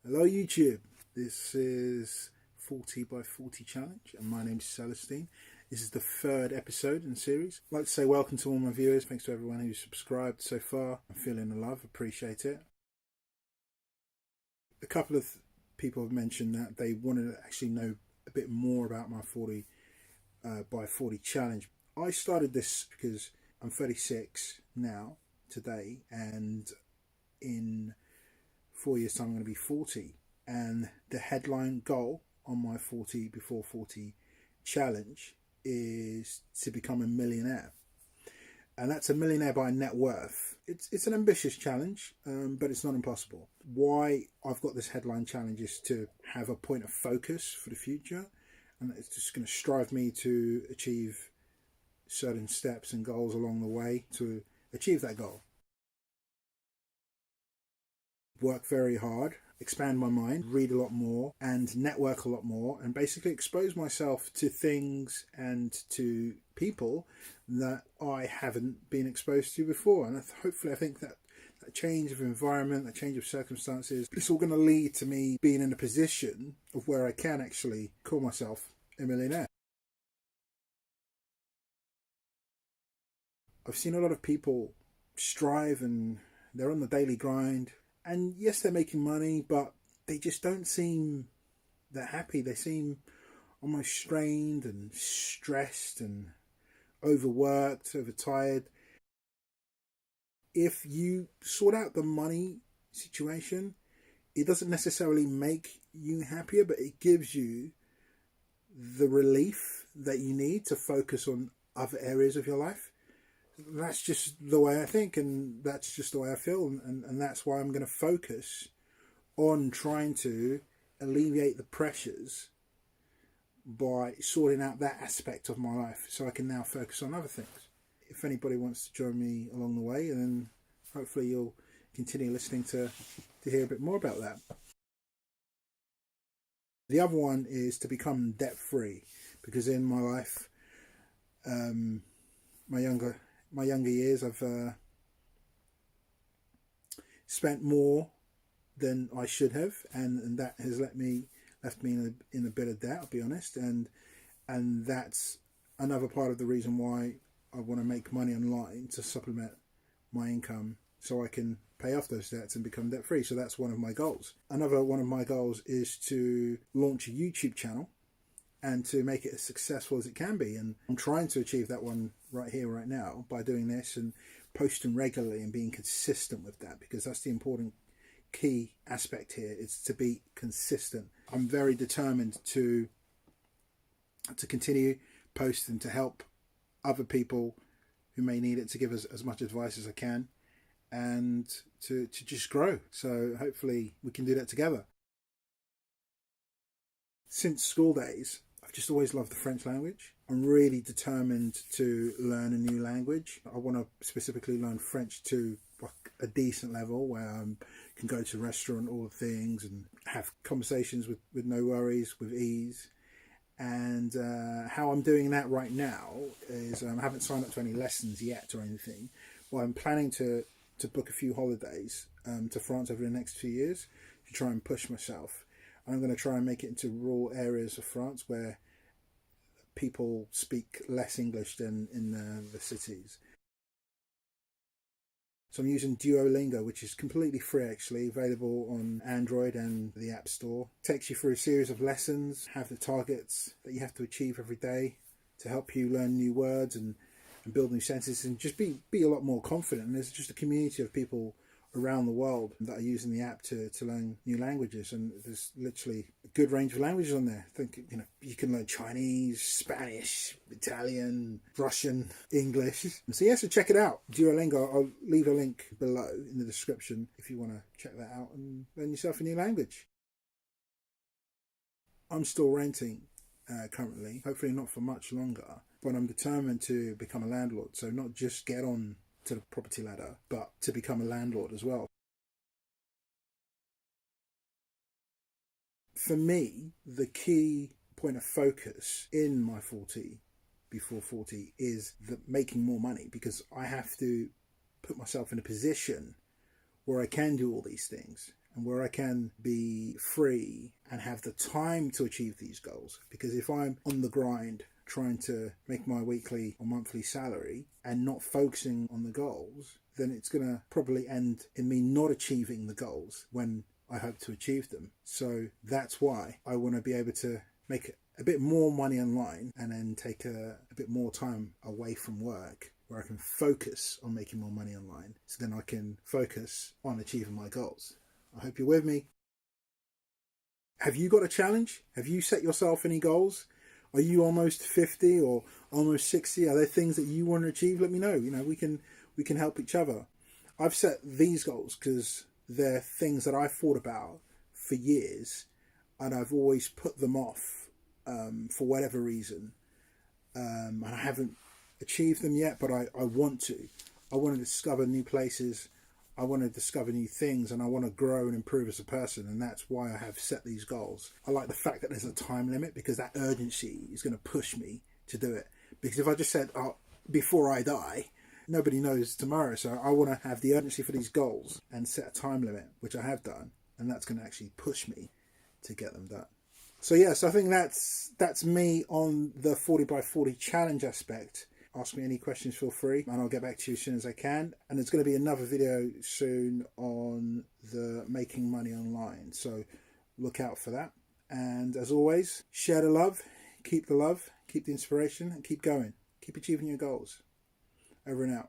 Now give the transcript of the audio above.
Hello YouTube, this is 40 by 40 challenge and my name's Celestine. This is the third episode in the series. I'd like to say welcome to all my viewers, thanks to everyone who's subscribed so far. I'm feeling the love, appreciate it. A couple of people have mentioned that they wanted to actually know a bit more about my 40 by 40 challenge. I started this because I'm 36 now, today, and in 4 years time I'm going to be 40, and the headline goal on my 40 before 40 challenge is to become a millionaire, and that's a millionaire by net worth. It's an ambitious challenge, but it's not impossible. Why I've got this headline challenge is to have a point of focus for the future, and it's just going to strive me to achieve certain steps and goals along the way to achieve that goal. Work very hard, expand my mind, read a lot more, and network a lot more, and basically expose myself to things and to people that I haven't been exposed to before. And hopefully I think that change of environment, that change of circumstances, it's all going to lead to me being in a position of where I can actually call myself a millionaire. I've seen a lot of people strive and they're on the daily grind. And yes, they're making money, but they just don't seem that happy. They seem almost strained and stressed and overworked, overtired. If you sort out the money situation, it doesn't necessarily make you happier, but it gives you the relief that you need to focus on other areas of your life. That's just the way I think, and that's just the way I feel, and that's why I'm going to focus on trying to alleviate the pressures by sorting out that aspect of my life so I can now focus on other things. If anybody wants to join me along the way, then hopefully you'll continue listening to hear a bit more about that. The other one is to become debt-free, because in my life, my younger years, I've spent more than I should have, and that has left me in a bit of debt, I'll be honest, and that's another part of the reason why I want to make money online to supplement my income so I can pay off those debts and become debt free. So that's one of my goals. Another one of my goals is to launch a YouTube channel and to make it as successful as it can be. And I'm trying to achieve that one right here, right now, by doing this and posting regularly and being consistent with that, because that's the important key aspect here, is to be consistent. I'm very determined to continue posting, to help other people who may need it, to give us as much advice as I can, and to just grow. So hopefully we can do that together. Since school days, I've just always loved the French language. I'm really determined to learn a new language. I want to specifically learn French to a decent level where I can go to a restaurant, all the things, and have conversations with no worries, with ease. And how I'm doing that right now is I haven't signed up to any lessons yet or anything, but I'm planning to book a few holidays to France over the next few years to try and push myself. I'm going to try and make it into rural areas of France where people speak less English than in the cities. So I'm using Duolingo, which is completely free actually, available on Android and the App Store. It takes you through a series of lessons, have the targets that you have to achieve every day to help you learn new words and build new sentences and just be a lot more confident. And there's just a community of people around the world that are using the app to learn new languages, and there's literally a good range of languages on there. I think you can learn Chinese, Spanish, Italian, Russian, English. So yeah, so check it out. Duolingo, I'll leave a link below in the description if you want to check that out and learn yourself a new language. I'm still renting currently, hopefully not for much longer, but I'm determined to become a landlord. So not just get on to the property ladder, but to become a landlord as well. For me, the key point of focus in my 40 before 40 is making more money, because I have to put myself in a position where I can do all these things. and where I can be free and have the time to achieve these goals. Because if I'm on the grind trying to make my weekly or monthly salary and not focusing on the goals, then it's going to probably end in me not achieving the goals when I hope to achieve them. So that's why I want to be able to make a bit more money online and then take a bit more time away from work where I can focus on making more money online, so then I can focus on achieving my goals. I hope you're with me. Have you got a challenge? Have you set yourself any goals? Are you almost 50 or almost 60? Are there things that you want to achieve? Let me know. We can help each other. I've set these goals because they're things that I've thought about for years, and I've always put them off for whatever reason. And I haven't achieved them yet, but I want to. I want to discover new places. I want to discover new things, and I want to grow and improve as a person, and that's why I have set these goals. I like the fact that there's a time limit, because that urgency is going to push me to do it. Because if I just said, before I die, nobody knows tomorrow. So I want to have the urgency for these goals and set a time limit, which I have done, and that's going to actually push me to get them done. So yes, I think that's me on the 40 by 40 challenge aspect. Ask me any questions, feel free, and I'll get back to you as soon as I can. And there's going to be another video soon on the making money online, so look out for that. And as always, share the love, keep the inspiration, and keep going. Keep achieving your goals. Over and out.